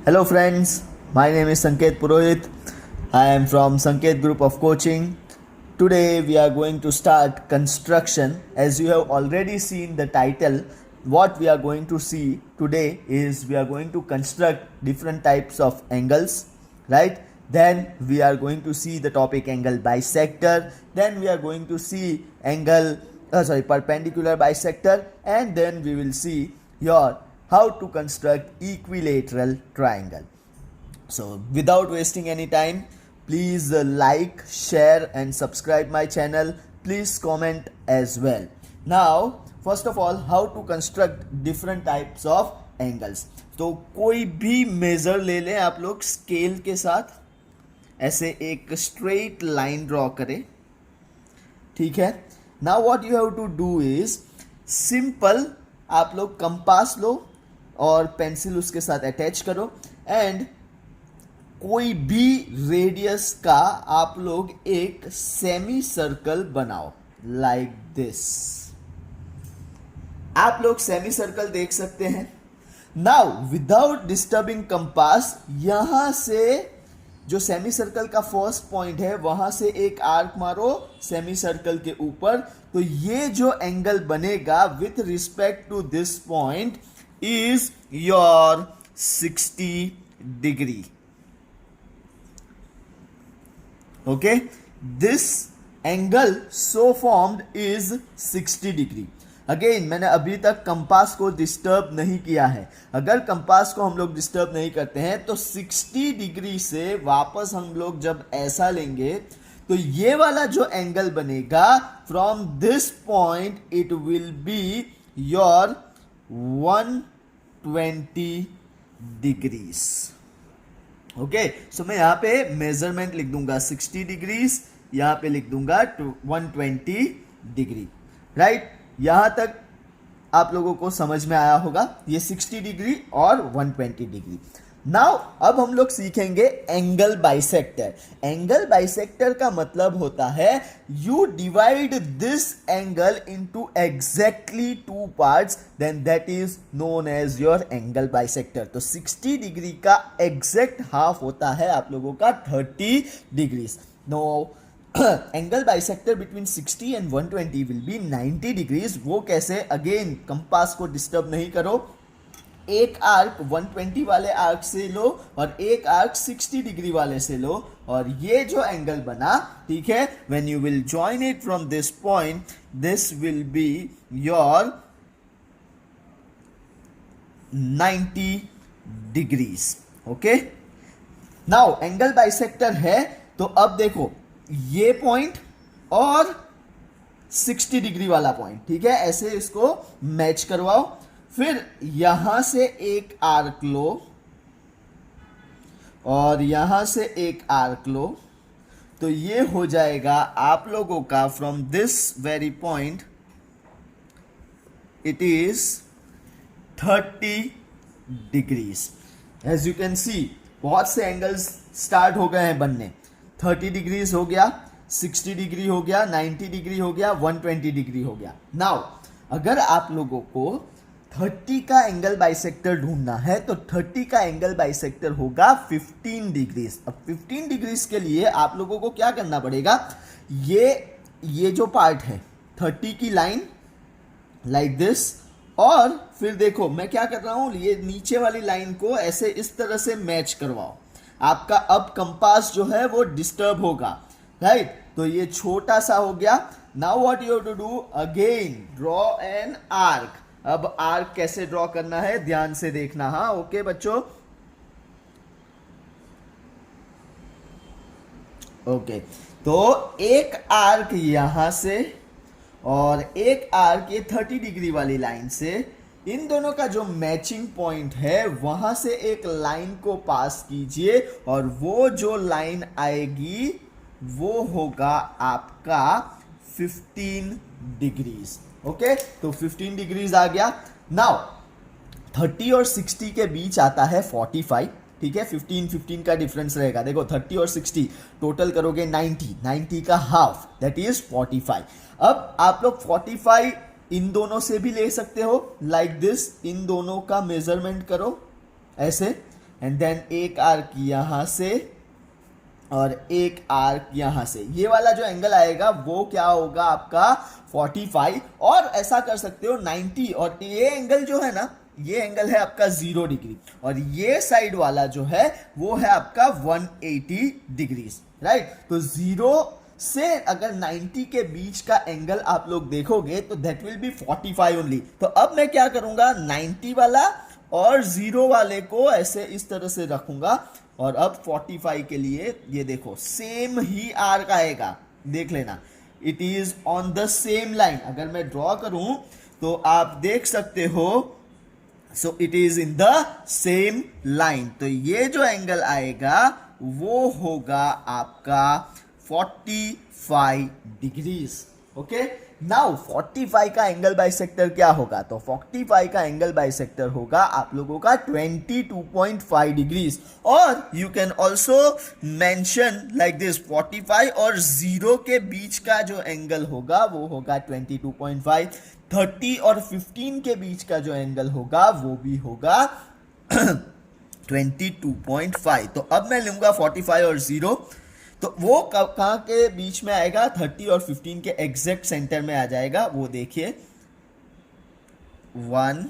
Hello friends, my name is Sanket Purohit. I am from Sanket Group of Coaching. Today we are going to start construction. As you have already seen the title, what we are going to see today is we are going to construct different types of angles, right? Then we are going to see the topic angle bisector. Then we are going to see perpendicular bisector, and then we will see your how to construct equilateral triangle. So without wasting any time, please like, share and subscribe my channel. Please comment as well. Now first of all, how to construct different types of angles. तो कोई भी major ले लें आप लोग scale के साथ, ऐसे एक स्ट्रेट लाइन ड्रॉ करें, ठीक है. Now what you have to do is simple, आप लोग कंपास लो और पेंसिल उसके साथ अटैच करो एंड कोई भी रेडियस का आप लोग एक सेमी सर्कल बनाओ लाइक दिस. आप लोग सेमी सर्कल देख सकते हैं. नाउ विदाउट डिस्टर्बिंग कंपास, यहां से जो सेमी सर्कल का फर्स्ट पॉइंट है वहां से एक आर्क मारो सेमी सर्कल के ऊपर. तो ये जो एंगल बनेगा with respect to this point is your 60 degree. Okay, this angle so formed is 60 degree. Again मैंने अभी तक कंपास को डिस्टर्ब नहीं किया है. अगर कंपास को हम लोग डिस्टर्ब नहीं करते हैं तो 60 डिग्री से वापस हम लोग जब ऐसा लेंगे तो ये वाला जो एंगल बनेगा from this point it will be your 120 degrees. Okay, so मैं यहां पे मेजरमेंट लिख दूंगा 60 डिग्रीज, यहां पे लिख दूंगा 120 डिग्री. राइट, यहां तक आप लोगों को समझ में आया होगा, ये 60 डिग्री और 120 डिग्री. नाउ अब हम लोग सीखेंगे एंगल बाइसेक्टर. एंगल बाइसेक्टर का मतलब होता है you divide this angle into exactly two parts, then that is known as your angle bisector. तो 60 डिग्री का एग्जैक्ट हाफ होता है आप लोगों का 30 degrees. No angle bisector between 60 and 120 will be 90 degrees. वो कैसे? अगेन कंपास को डिस्टर्ब नहीं करो. एक आर्क 120 वाले आर्क से लो और एक आर्क 60 डिग्री वाले से लो और ये जो एंगल बना, ठीक है, when you will join it from this point, this will be your 90 degrees. Okay, now angle bisector है तो अब देखो ये पॉइंट और 60 डिग्री वाला पॉइंट, ठीक है, ऐसे इसको मैच करवाओ. फिर यहां से एक आर्क लो और यहां से एक आर्क लो, तो ये हो जाएगा आप लोगों का from this very point it is 30 degrees. As you can see बहुत से एंगल्स स्टार्ट हो गए हैं बनने. 30 डिग्रीज हो गया, 60 डिग्री हो गया, 90 डिग्री हो गया, 120 डिग्री हो गया. नाउ अगर आप लोगों को 30 का एंगल बाइसेक्टर ढूंढना है तो 30 का एंगल बाइसेक्टर होगा 15 डिग्रीज. अब 15 डिग्रीज के लिए आप लोगों को क्या करना पड़ेगा, ये जो पार्ट है 30 की लाइन लाइक दिस, और फिर देखो मैं क्या कर रहा हूं, ये नीचे वाली लाइन को ऐसे इस तरह से मैच करवाओ. आपका अब कंपास जो है वो डिस्टर्ब होगा. राइट, तो ये छोटा सा हो गया. Now what you have to do, again draw an arc. अब आर्क कैसे ड्रॉ करना है ध्यान से देखना. हाँ, ओके बच्चों, ओके. तो एक आर्क यहां से और एक आर्क ये 30 डिग्री वाली लाइन से, इन दोनों का जो मैचिंग पॉइंट है वहां से एक लाइन को पास कीजिए और वो जो लाइन आएगी वो होगा आपका 15 डिग्रीज. ओके, तो 15 डिग्रीज आ गया. नाउ 30 और 60 के बीच आता है 45, ठीक है, 15 का डिफरेंस रहेगा. देखो 30 और 60 टोटल करोगे 90 का हाफ दैट इज 45. अब आप लोग 45 इन दोनों से भी ले सकते हो लाइक दिस. इन दोनों का मेजरमेंट करो ऐसे एंड देन एक आर्क यहाँ से और एक आर्क यहाँ से, ये वाला जो एंगल आएगा वो क्या होगा आपका 45, और ऐसा कर सकते हो 90, और ये एंगल जो है ना, ये एंगल है आपका 0 डिग्री, और ये साइड वाला जो है वो है आपका 180 डिग्रीज, राइट। तो 0 से अगर 90 के बीच का एंगल आप लोग देखोगे तो दैट विल बी 45 ओनली। तो अब मैं क्या करूंगा, 90 वाला और 0 वाले को ऐसे इस तरह से रखूंगा, और अब 45 के लिए ये देखो सेम ही आर्क आएगा, देख लेना, it is on the same line. अगर मैं ड्रॉ करूं तो आप देख सकते हो, so it is in the same line. तो ये जो एंगल आएगा वो होगा आपका 45 डिग्रीज। ओके, नाउ 45 का एंगल बाइसेक्टर क्या होगा, तो 45 का एंगल बाइसेक्टर होगा आप लोगों का 22.5 डिग्रीज, और you can also mention like this 45 और 0 के बीच का जो एंगल होगा वो होगा 22.5, 30 और 15 के बीच का जो एंगल होगा वो भी होगा 22.5। तो अब मैं लूंगा 45 और 0, तो वो कहाँ के बीच में आएगा, 30 और 15 के एग्जैक्ट सेंटर में आ जाएगा। वो देखिए 1,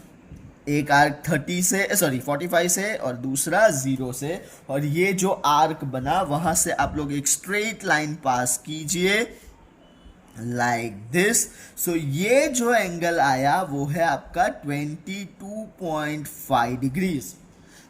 एक आर्क 30 से, सॉरी 45 से, और दूसरा 0 से, और ये जो आर्क बना वहां से आप लोग एक स्ट्रेट लाइन पास कीजिए लाइक दिस। सो ये जो एंगल आया वो है आपका 22.5 degrees.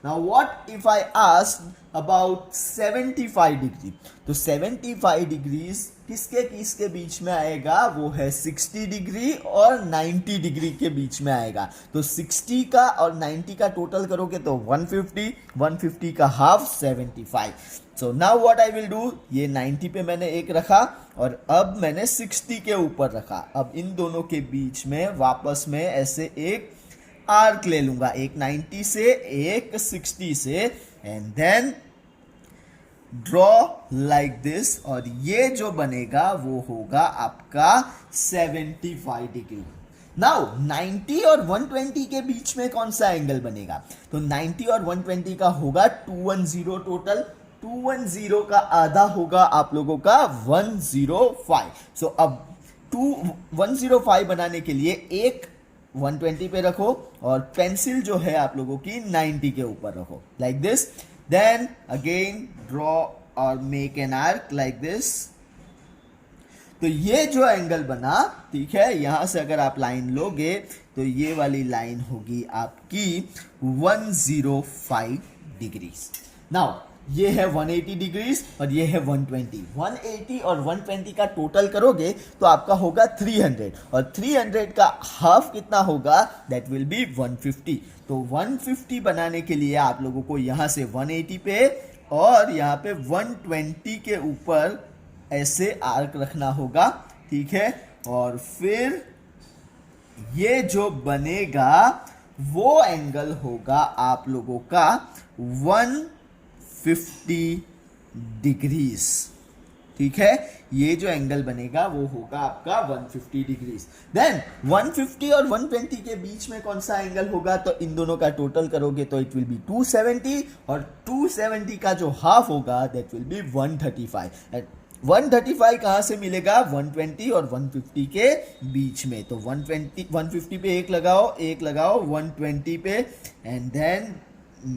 Now what if I ask about 75 degree, तो 75 डिग्रीज किसके किसके बीच में आएगा, वो है 60 डिग्री और 90 डिग्री के बीच में आएगा। तो 60 का और 90 का टोटल करोगे तो 150, 150 का half 75। So now what I will do, ये 90 पे मैंने एक रखा और अब मैंने 60 के ऊपर रखा। अब इन दोनों के बीच में वापस में ऐसे एक आर्क ले लूंगा, एक 90 से एक 60 से, and then draw like this, और ये जो बनेगा वो होगा आपका 75 डिग्री। नाउ 90 और 120 के बीच में कौन सा एंगल बनेगा, तो 90 और 120 का होगा 210 टोटल, 210 का आधा होगा आप लोगों का 105। सो अब 105 बनाने के लिए एक 120 पे रखो और पेंसिल जो है आप लोगों की 90 के ऊपर रखो like this, then again draw और make an arc like this. तो ये जो एंगल बना, ठीक है, यहां से अगर आप लाइन लोगे तो ये वाली लाइन होगी आपकी 105 डिग्रीज। नाउ ये है 180 डिग्रीज और ये है 120। 180 और 120 का टोटल करोगे तो आपका होगा 300, और 300 का हाफ कितना होगा, दैट विल बी 150। तो 150 बनाने के लिए आप लोगों को यहां से 180 पे और यहां पे 120 के ऊपर ऐसे आर्क रखना होगा, ठीक है, और फिर ये जो बनेगा वो एंगल होगा आप लोगों का 150 डिग्रीज, ठीक है, ये जो एंगल बनेगा वो होगा आपका 150 डिग्रीज। देन 150 और 120 के बीच में कौन सा एंगल होगा, तो इन दोनों का टोटल करोगे तो इट विल बी 270, और 270 का जो हाफ होगा दैट विल बी 135। 135 कहां से मिलेगा, 120 और 150 के बीच में। तो 150 पे एक लगाओ 120 पे, and then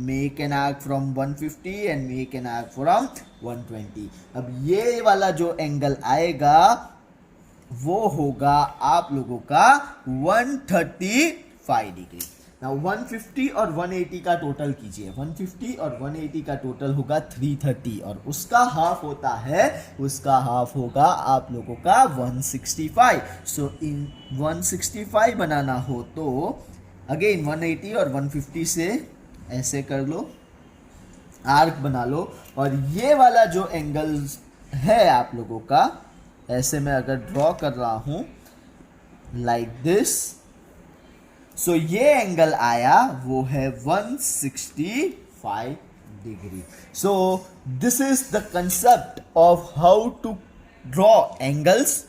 make an arc from 150 and make an arc from 120। अब ये वाला जो एंगल आएगा वो होगा आप लोगों का 135 डिग्री। नाउ 150 और 180 का टोटल कीजिए, 150 और 180 का टोटल होगा 330, और उसका हाफ होगा आप लोगों का 165। सो इन 165 बनाना हो तो अगेन 180 और 150 से ऐसे कर लो, आर्क बना लो, और ये वाला जो एंगल है आप लोगों का, ऐसे मैं अगर ड्रॉ कर रहा हूं लाइक दिस, सो ये एंगल आया वो है 165 degree. So this is the concept of how to draw angles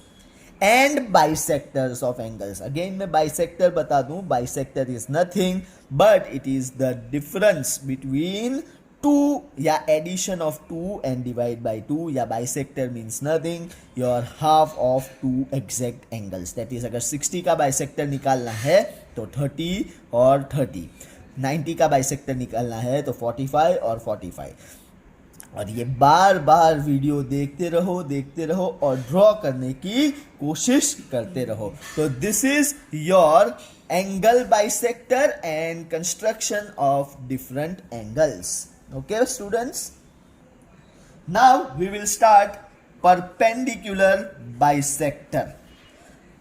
and bisectors of angles। again मैं bisector बता दूं, bisector is nothing but it is the difference between two या addition of two and divide by two, या bisector means nothing your half of two exact angles. That is अगर 60 का bisector निकालना है तो 30 और 30, 90 का बाइसेक्टर निकालना है तो 45 और 45। और ये बार बार वीडियो देखते रहो और ड्रॉ करने की कोशिश करते रहो। तो this is your angle bisector and construction of different angles. Okay students, now we will start perpendicular bisector.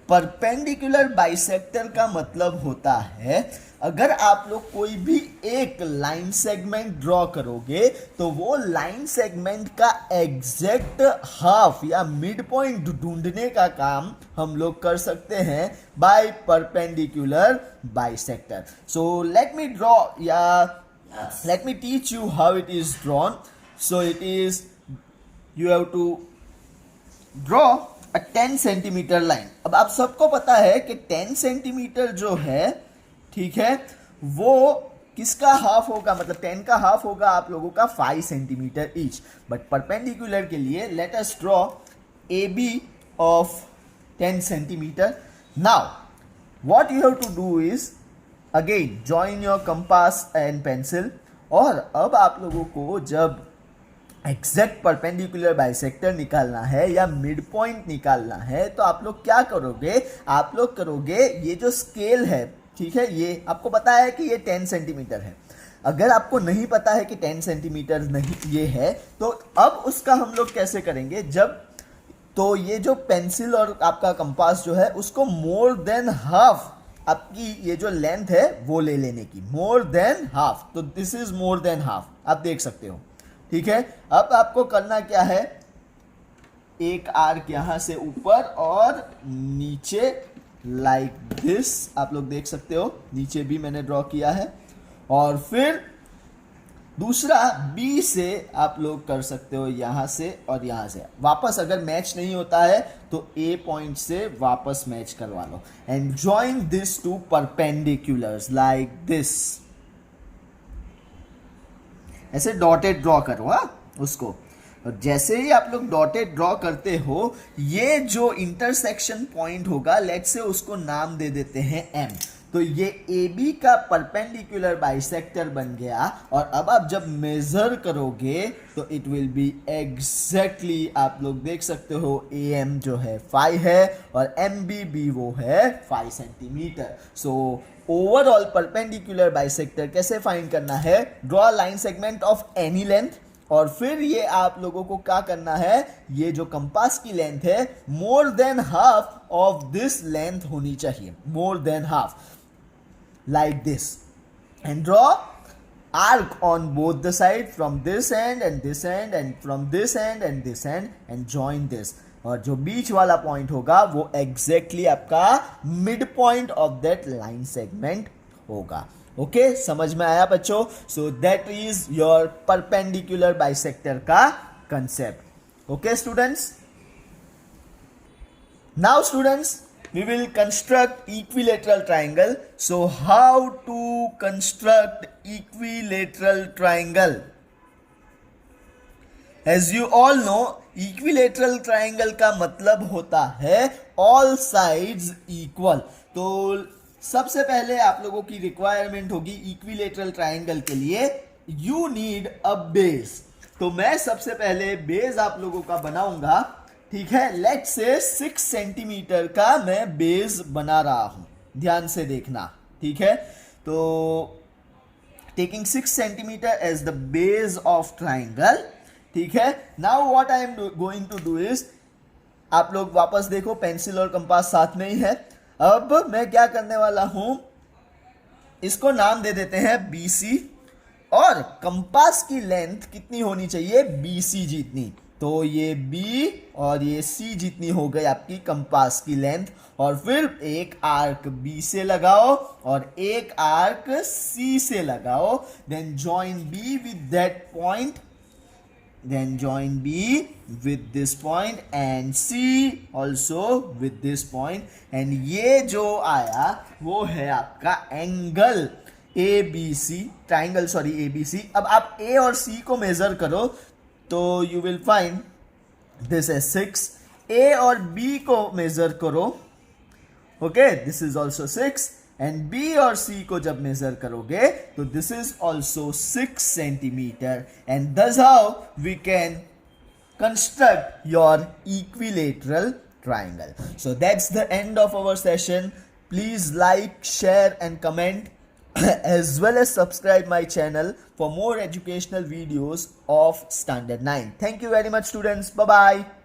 Perpendicular bisector का मतलब होता है अगर आप लोग कोई भी एक लाइन सेगमेंट ड्रॉ करोगे तो वो लाइन सेगमेंट का एग्जैक्ट हाफ या मिड पॉइंट ढूंढने का काम हम लोग कर सकते हैं by perpendicular bisector. So let me draw या let me teach you how it is drawn. So it is, you have to draw a 10 centimetre line. अब आप सबको पता है कि 10 सेंटीमीटर जो है, ठीक है, वो किसका हाफ होगा, मतलब 10 का हाफ होगा आप लोगों का 5 सेंटीमीटर ईच। बट परपेंडिकुलर के लिए let us draw A B of 10 centimetre. Now what you have to do is again join your compass and pencil. और अब आप लोगों को जब एग्जैक्ट परपेंडिकुलर बाइसेक्टर निकालना है या मिड पॉइंट निकालना है तो आप लोग क्या करोगे, आप लोग करोगे ये जो स्केल है, ठीक है, ये आपको पता है कि ये 10 सेंटीमीटर है। अगर आपको नहीं पता है कि 10 सेंटीमीटर नहीं ये है तो अब उसका हम लोग कैसे करेंगे, जब तो ये जो पेंसिल और आपका कंपास जो है उसको मोर देन हाफ आपकी ये जो लेंथ है वो ले लेने की, मोर देन हाफ। तो this is more than half, आप देख सकते हो, ठीक है। अब आपको करना क्या है, एक आर्क यहां से ऊपर और नीचे लाइक दिस, आप लोग देख सकते हो, नीचे भी मैंने ड्रॉ किया है। और फिर दूसरा बी से आप लोग कर सकते हो यहां से और यहां से वापस, अगर मैच नहीं होता है तो ए पॉइंट से वापस मैच करवा लो and join this two perpendiculars like this. ऐसे डॉटेड ड्रॉ करो उसको। और जैसे ही आप लोग डॉटेड ड्रॉ करते हो, ये जो इंटरसेक्शन पॉइंट होगा, लेट्स से उसको नाम दे देते हैं एम। तो ये ए बी का परपेंडिकुलर बाइसेक्टर बन गया। और अब आप जब मेजर करोगे तो इट विल बी एग्जैक्टली, आप लोग देख सकते हो, ए एम जो है 5 है और एम बी बी वो है 5 centimetre. So overall perpendicular bisector कैसे फाइंड करना है, draw line segment of any length. और फिर ये आप लोगों को क्या करना है, ये जो कंपास की लेंथ है more than half of this length होनी चाहिए, more than half, like this, and draw arc on both the side from this end and this end and from this end and this end and join this। और जो बीच वाला point होगा वो exactly आपका mid point of that line segment होगा। Okay, समझ में आया बच्चों? So that is your perpendicular bisector का concept. Okay students, now students we will construct equilateral triangle. So how to construct equilateral triangle? As you all know, equilateral triangle का मतलब होता है all sides equal। तो सबसे पहले आप लोगों की रिक्वायरमेंट होगी इक्विलेटरल ट्राइंगल के लिए, you need a base। तो मैं सबसे पहले बेस आप लोगों का बनाऊंगा, ठीक है। लेट्स से 6 सेंटीमीटर का मैं बेस बना रहा हूं, ध्यान से देखना, ठीक है। तो taking 6 centimetre as the base of triangle, ठीक है। Now what I am going to do is, आप लोग वापस देखो, पेंसिल और कंपास साथ में ही है। अब मैं क्या करने वाला हूं, इसको नाम दे देते हैं BC और कंपास की लेंथ कितनी होनी चाहिए, BC जितनी। तो ये B और ये C जितनी हो गई आपकी कंपास की लेंथ। और फिर एक आर्क B से लगाओ और एक आर्क C से लगाओ, then join B with that point, then join B with this point and C also with this point, and ये जो आया वो है आपका angle. A B C, triangle sorry A B C. अब आप ए और सी को मेजर करो तो you will find this as 6. A और बी को मेजर करो, okay, this is also 6. And B और सी को जब मेजर करोगे तो this is also 6 centimetre. And this how we can construct your equilateral triangle. So that's the end of our session. Please like, share and comment as well as subscribe my channel for more educational videos of standard 9. Thank you very much students. Bye bye.